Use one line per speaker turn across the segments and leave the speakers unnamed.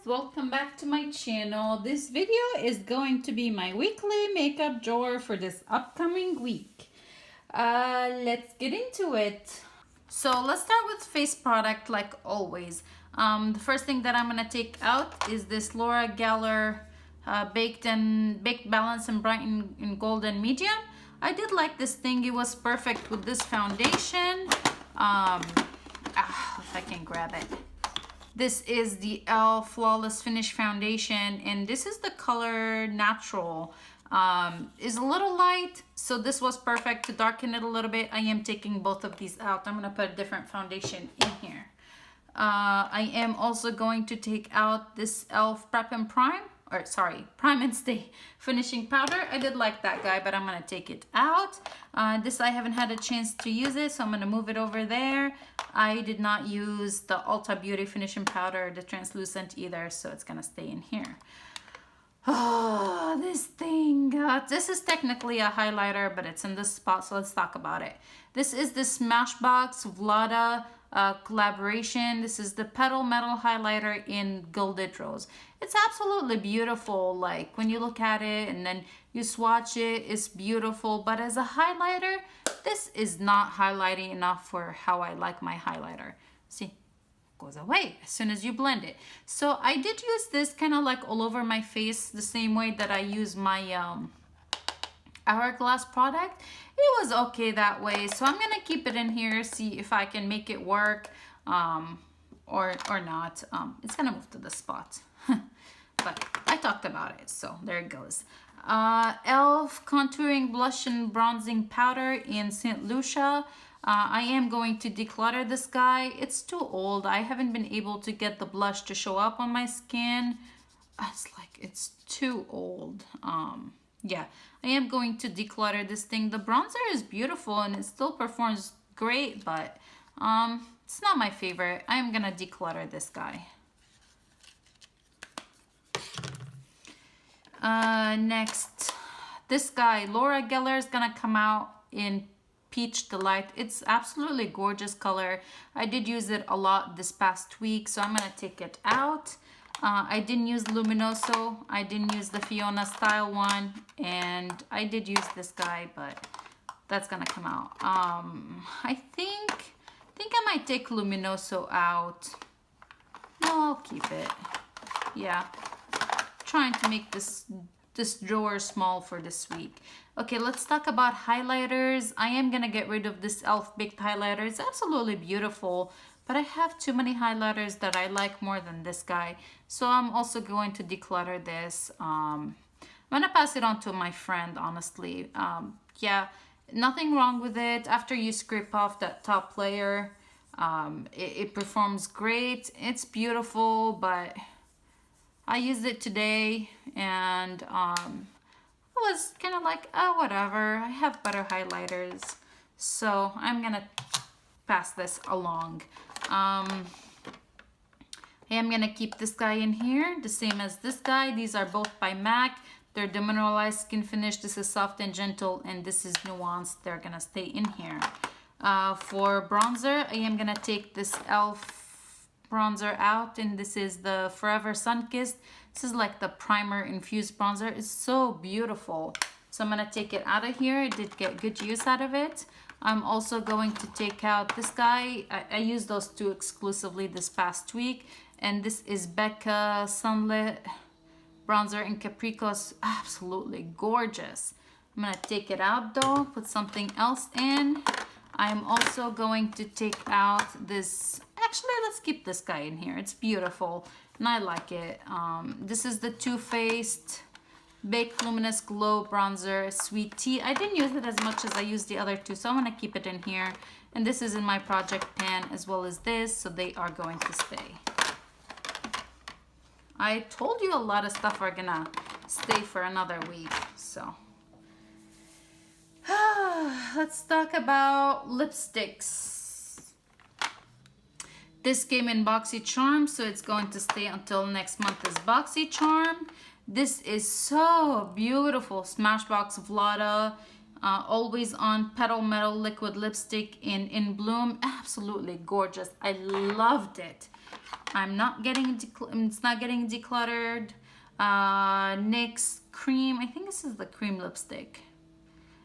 welcome back to my channel. This video is going to be my weekly makeup drawer for this upcoming week. Let's get into it. So let's start with face product like always. The first thing that I'm gonna take out is this Laura Geller Baked Balance and Brighten in Golden Medium. I did like this thing. It was perfect with this foundation. If I can grab it. This is the e.l.f. Flawless Finish Foundation, and this is the color Natural. Is a little light, so this was perfect to darken it a little bit. I am taking both of these out. I'm gonna put a different foundation in here. I am also going to take out this e.l.f. Prep and Prime, or sorry, Prime and Stay Finishing Powder. I did like that guy, but I'm gonna take it out. This I haven't had a chance to use it, so I'm gonna move it over there. I did not use the Ulta Beauty Finishing Powder, the translucent either, so it's gonna stay in here. Oh, this thing. This is technically a highlighter, but it's in this spot, so let's talk about it. This is the Smashbox Vlada collaboration. This is the Petal Metal Highlighter in Gilded Rose. It's absolutely beautiful. Like when you look at it and then you swatch it, it's beautiful. But as a highlighter, this is not highlighting enough for how I like my highlighter. See? Goes away as soon as you blend it. So I did use this kind of like all over my face the same way that I use my Hourglass product. It was okay that way, so I'm gonna keep it in here, see if I can make it work or not. It's gonna move to the spot. But I talked about it, so there it goes. e.l.f. Contouring Blush and Bronzing Powder in St. Lucia. I am going to declutter this guy. It's too old. I haven't been able to get the blush to show up on my skin. It's too old. Yeah, I am going to declutter this thing. The bronzer is beautiful and it still performs great, but it's not my favorite. I am gonna declutter this guy. Next, this guy, Laura Geller, is gonna come out in Peach Delight. It's absolutely gorgeous color. I did use it a lot this past week, so I'm gonna take it out. I didn't use Luminoso. I didn't use the Fiona Style one, and I did use this guy, but that's gonna come out. I think I might take Luminoso out. No, I'll keep it. Yeah, trying to make this drawer small for this week. Okay, let's talk about highlighters. I am gonna get rid of this e.l.f. Baked highlighter. It's absolutely beautiful, but I have too many highlighters that I like more than this guy. So I'm also going to declutter this. I'm gonna pass it on to my friend, honestly. Yeah, nothing wrong with it. After you scrape off that top layer, it performs great. It's beautiful, but I used it today and I was kind of like, oh, whatever. I have better highlighters. So I'm gonna pass this along. I am gonna keep this guy in here, the same as this guy. These are both by MAC. They're demineralized skin finish. This is soft and gentle, and this is nuanced. They're gonna stay in here. For bronzer, I am gonna take this e.l.f. bronzer out, and this is the Forever Sunkissed. This is like the primer infused bronzer. It's so beautiful. So I'm gonna take it out of here. I did get good use out of it. I'm also going to take out this guy. I used those two exclusively this past week. And this is Becca Sunlit Bronzer in Capricos. Absolutely gorgeous. I'm gonna take it out though, put something else in. I'm also going to take out this, actually let's keep this guy in here. It's beautiful and I like it. This is the Too Faced Baked Luminous Glow Bronzer Sweet Tea. I didn't use it as much as I used the other two, so I'm gonna keep it in here. And this is in my project pan as well as this, so they are going to stay. I told you a lot of stuff are gonna stay for another week, so. Let's talk about lipsticks. This came in BoxyCharm, so it's going to stay until next month as BoxyCharm. This is so beautiful. Smashbox Vlada. Always On Petal Metal Liquid Lipstick in Bloom. Absolutely gorgeous. I loved it. I'm not getting, it's not getting decluttered. NYX Cream. I think this is the cream lipstick.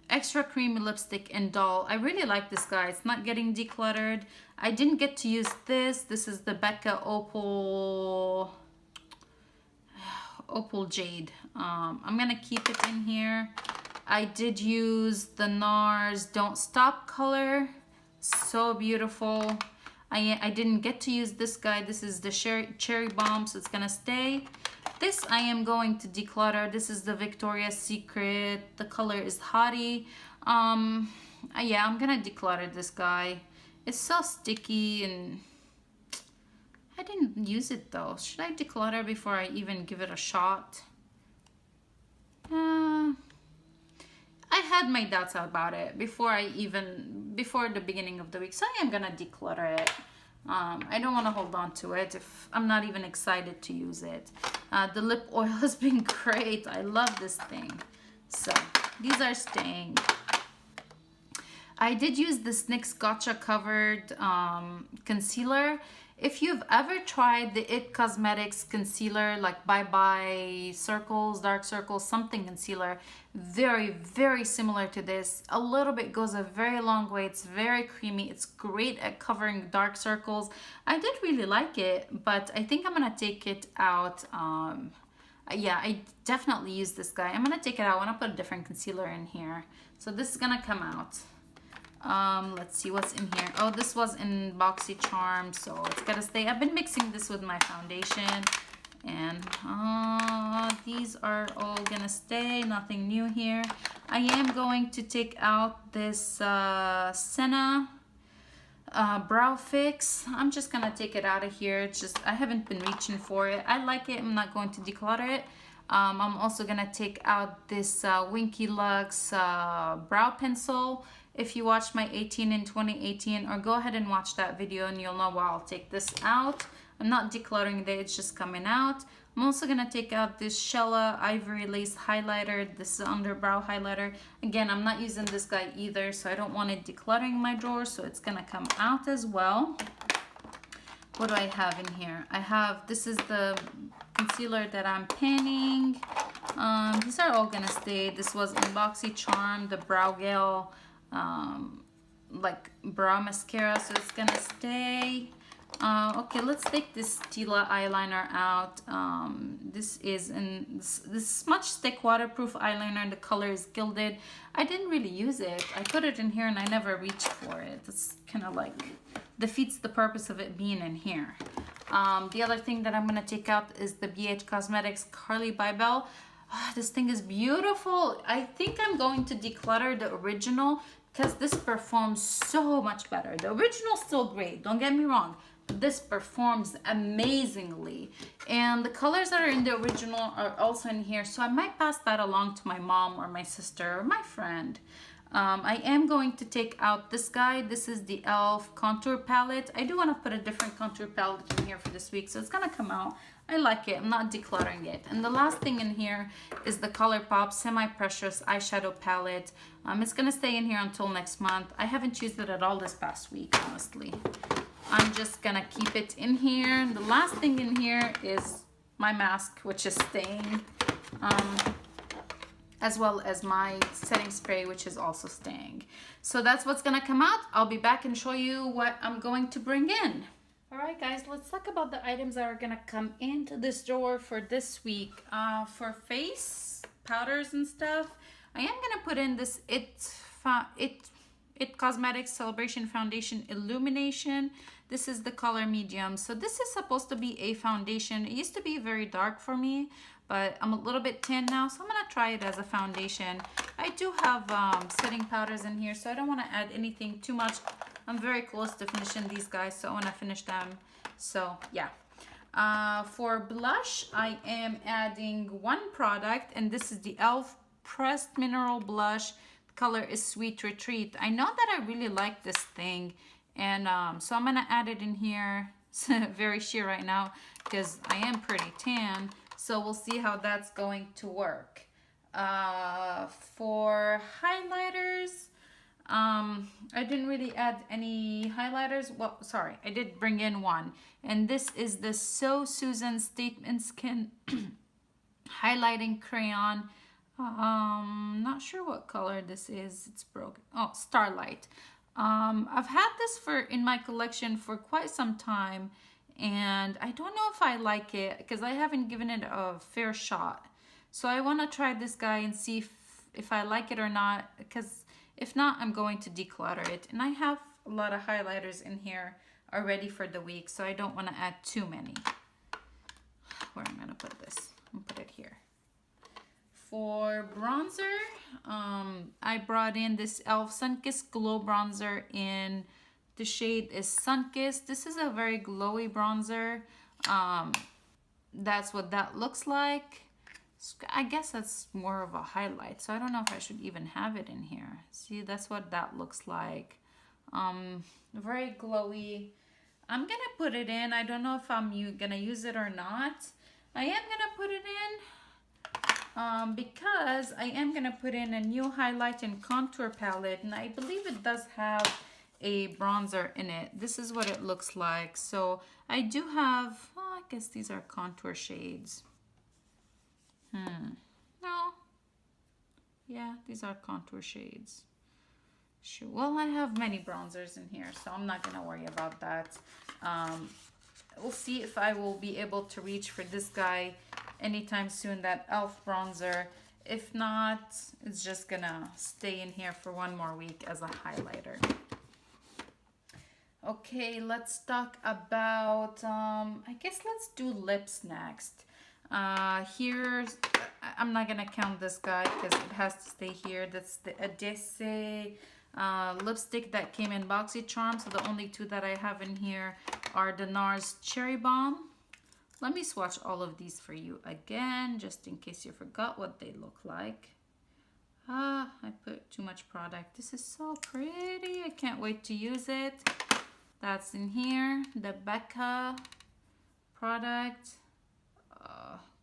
Extra creamy lipstick in Doll. I really like this, guy. It's not getting decluttered. I didn't get to use this. This is the Becca Opal Jade. I'm gonna keep it in here. I did use the NARS Don't Stop color. So beautiful. I didn't get to use this guy. This is the Cherry Bomb, so it's gonna stay. This I am going to declutter. This is the Victoria's Secret. The color is Hottie. Yeah, I'm gonna declutter this guy. It's so sticky and I didn't use it though. Should I declutter before I even give it a shot? I had my doubts about it before the beginning of the week, so I am gonna declutter it. I don't want to hold on to it if I'm not even excited to use it. The lip oil has been great. I love this thing. So these are staying. I did use this NYX Gotcha Covered concealer. If you've ever tried the IT Cosmetics concealer, like Bye Bye Circles, Dark Circles, something concealer, very, very similar to this. A little bit goes a very long way. It's very creamy. It's great at covering dark circles. I did really like it, but I think I'm gonna take it out. Yeah, I definitely use this guy. I'm gonna take it out. I wanna put a different concealer in here. So this is gonna come out. Let's see what's in here. Oh, this was in BoxyCharm, so it's gotta stay. I've been mixing this with my foundation, and these are all gonna stay. Nothing new here. I am going to take out this Senna brow fix. I'm just gonna take it out of here. It's just I haven't been reaching for it. I like it. I'm not going to declutter it. I'm also gonna take out this Winky Lux brow pencil. If you watched my 18 in 2018, or go ahead and watch that video and you'll know why I'll take this out. I'm not decluttering it, it's just coming out. I'm also gonna take out this Shella Ivory Lace highlighter. This is underbrow highlighter. Again, I'm not using this guy either, so I don't want it decluttering my drawer, so it's gonna come out as well. What do I have in here? I have, this is the concealer that I'm panning. These are all gonna stay. This was in BoxyCharm, the Brow Gel like brow mascara, so it's gonna stay. Okay, let's take this Stila eyeliner out. This is this Smudge Stick waterproof eyeliner. The color is Gilded. I didn't really use it. I put it in here and I never reached for it. It's kind of like defeats the purpose of it being in here. The other thing that I'm gonna take out is the BH Cosmetics Carly Bybel. This thing is beautiful. I think I'm going to declutter the original because this performs so much better. The original's still great, don't get me wrong, but this performs amazingly. And the colors that are in the original are also in here, so I might pass that along to my mom or my sister or my friend. I am going to take out this guy. This is the e.l.f. contour palette. I do want to put a different contour palette in here for this week, so it's gonna come out. I like it. I'm not decluttering it. And the last thing in here is the ColourPop Semi-Precious Eyeshadow Palette. It's gonna stay in here until next month. I haven't used it at all this past week, honestly. I'm just gonna keep it in here. The last thing in here is my mask, which is staying. As well as my setting spray, which is also staying. So that's what's gonna come out. I'll be back and show you what I'm going to bring in. All right, guys, let's talk about the items that are gonna come into this drawer for this week. For face powders and stuff, I am gonna put in this IT Cosmetics Celebration Foundation Illumination. This is the color medium. So this is supposed to be a foundation. It used to be very dark for me, but I'm a little bit tan now, so I'm gonna try it as a foundation. I do have setting powders in here, so I don't wanna add anything too much. I'm very close to finishing these guys, so I wanna finish them. So yeah. For blush, I am adding one product, and this is the e.l.f. Pressed Mineral Blush. The color is Sweet Retreat. I know that I really like this thing, and so I'm gonna add it in here. It's very sheer right now because I am pretty tan, so we'll see how that's going to work. For highlighters, I didn't really add any highlighters. Well, sorry, I did bring in one. And this is the So Susan Statement Skin highlighting crayon. Not sure what color this is. It's broken. Oh, Starlight. I've had this in my collection for quite some time, and I don't know if I like it because I haven't given it a fair shot. So I want to try this guy and see if I like it or not, because if not, I'm going to declutter it. And I have a lot of highlighters in here already for the week, so I don't want to add too many. Where am I going to put this? I'm going to put it here. For bronzer, I brought in this e.l.f. Sunkissed Glow Bronzer in the shade is Sunkissed. This is a very glowy bronzer. That's what that looks like. I guess that's more of a highlight, so I don't know if I should even have it in here. See, that's what that looks like. Very glowy. I'm gonna put it in. I don't know if I'm gonna use it or not. I am gonna put it in because I am gonna put in a new highlight and contour palette, and I believe it does have a bronzer in it. This is what it looks like. So I do have, oh, I guess these are contour shades. No. Yeah, these are contour shades. Sure. Well, I have many bronzers in here, so I'm not gonna worry about that. We'll see if I will be able to reach for this guy anytime soon, that e.l.f. bronzer. If not, it's just gonna stay in here for one more week as a highlighter. Okay, let's talk about, I guess let's do lips next. Here's, I'm not gonna count this guy because it has to stay here. That's the Adese lipstick that came in BoxyCharm. So the only two that I have in here are the NARS Cherry Bomb. Let me swatch all of these for you again, just in case you forgot what they look like. I put too much product. This is so pretty. I can't wait to use it. That's in here. The Becca product.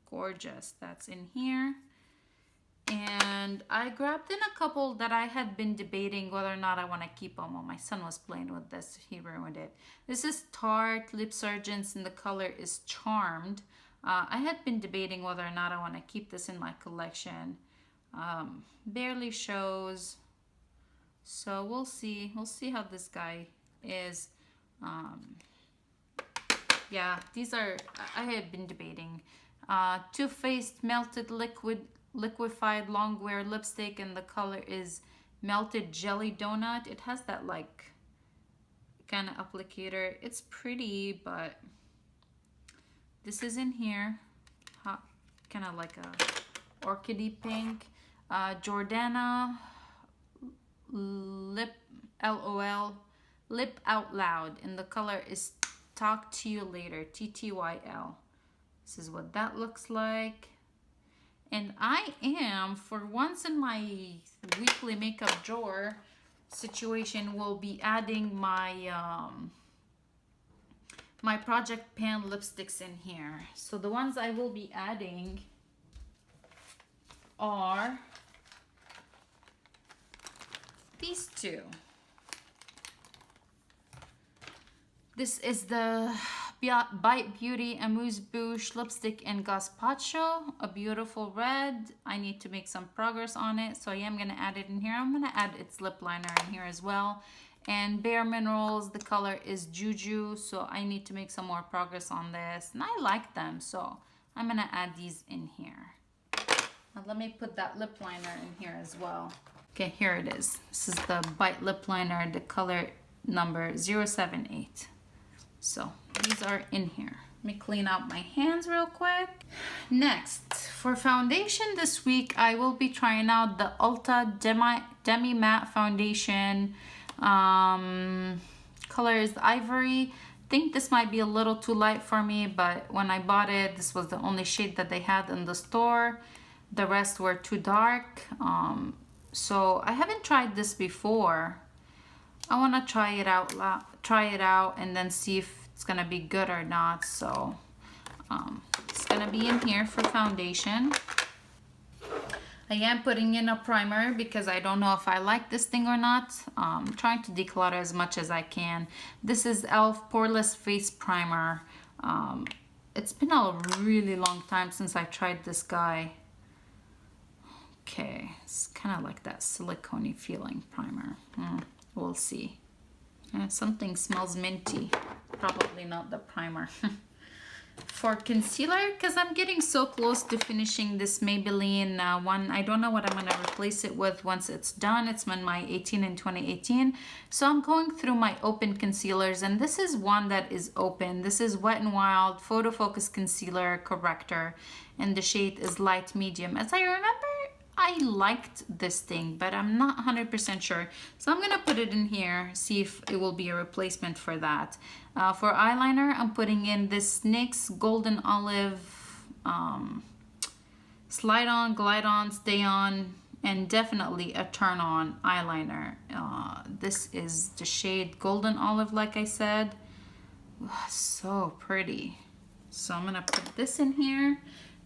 Gorgeous. That's in here. And I grabbed in a couple that I had been debating whether or not I want to keep them. Well, my son was playing with this. He ruined it. This is Tarte Lip Surgeons and the color is Charmed. I had been debating whether or not I want to keep this in my collection. Barely shows. So we'll see. We'll see how this guy is. Yeah, these are, I had been debating. Too Faced Melted Liquefied Longwear Lipstick, and the color is Melted Jelly Donut. It has that like kind of applicator. It's pretty, but this is in here. Kind of like a orchidy pink. Jordana Lip LOL Lip Out Loud, and the color is Talk to You Later, TTYL. This is what that looks like. And I am, for once in my weekly makeup drawer situation, will be adding my my Project Pan lipsticks in here. So the ones I will be adding are these two. This is the Bite Beauty Amuse Bouche lipstick in Gazpacho, a beautiful red. I need to make some progress on it, so I am going to add it in here. I'm going to add its lip liner in here as well. And Bare Minerals, the color is Juju, so I need to make some more progress on this. And I like them, so I'm going to add these in here. Now let me put that lip liner in here as well. Okay, here it is. This is the Bite lip liner, the color number 078. So these are in here. Let me clean out my hands real quick. Next, for foundation this week, I will be trying out the Ulta Demi Matte Foundation. Color is Ivory. I think this might be a little too light for me, but when I bought it, this was the only shade that they had in the store. The rest were too dark. So I haven't tried this before. I want to try it out and then see if it's gonna be good or not. So it's gonna be in here for foundation. I am putting in a primer because I don't know if I like this thing or not. I'm trying to declutter as much as I can. This is e.l.f. Poreless Face Primer. It's been a really long time since I tried this guy. Okay, it's kind of like that silicone-y feeling primer. We'll see. Something smells minty. Probably not the primer. For concealer, because I'm getting so close to finishing this Maybelline one. I don't know what I'm going to replace it with once it's done. It's on my 18 in 2018. So I'm going through my open concealers, and this is one that is open. This is Wet n Wild Photo Focus Concealer Corrector, and the shade is light medium. As I remember, I liked this thing, but I'm not 100% sure. So I'm gonna put it in here, see if it will be a replacement for that. For eyeliner, I'm putting in this NYX Golden Olive Slide On, Glide On, Stay On, and definitely a Turn On eyeliner. This is the shade Golden Olive, like I said. So pretty. So I'm gonna put this in here.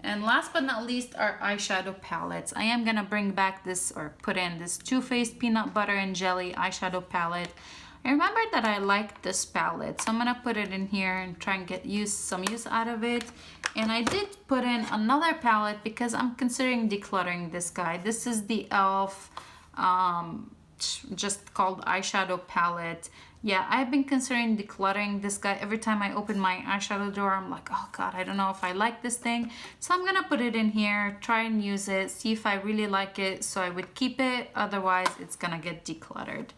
And last but not least, our eyeshadow palettes. I am gonna bring back this, or put in this Too Faced Peanut Butter and Jelly eyeshadow palette. I remember that I liked this palette, so I'm gonna put it in here and try and get some use out of it. And I did put in another palette because I'm considering decluttering this guy. This is the e.l.f. Just called eyeshadow palette. Yeah, I've been considering decluttering this guy. Every time I open my eyeshadow drawer, I'm like, oh God, I don't know if I like this thing. So I'm gonna put it in here, try and use it, see if I really like it, so I would keep it. Otherwise, it's gonna get decluttered.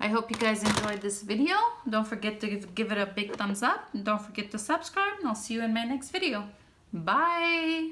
I hope you guys enjoyed this video. Don't forget to give it a big thumbs up. And don't forget to subscribe, and I'll see you in my next video. Bye!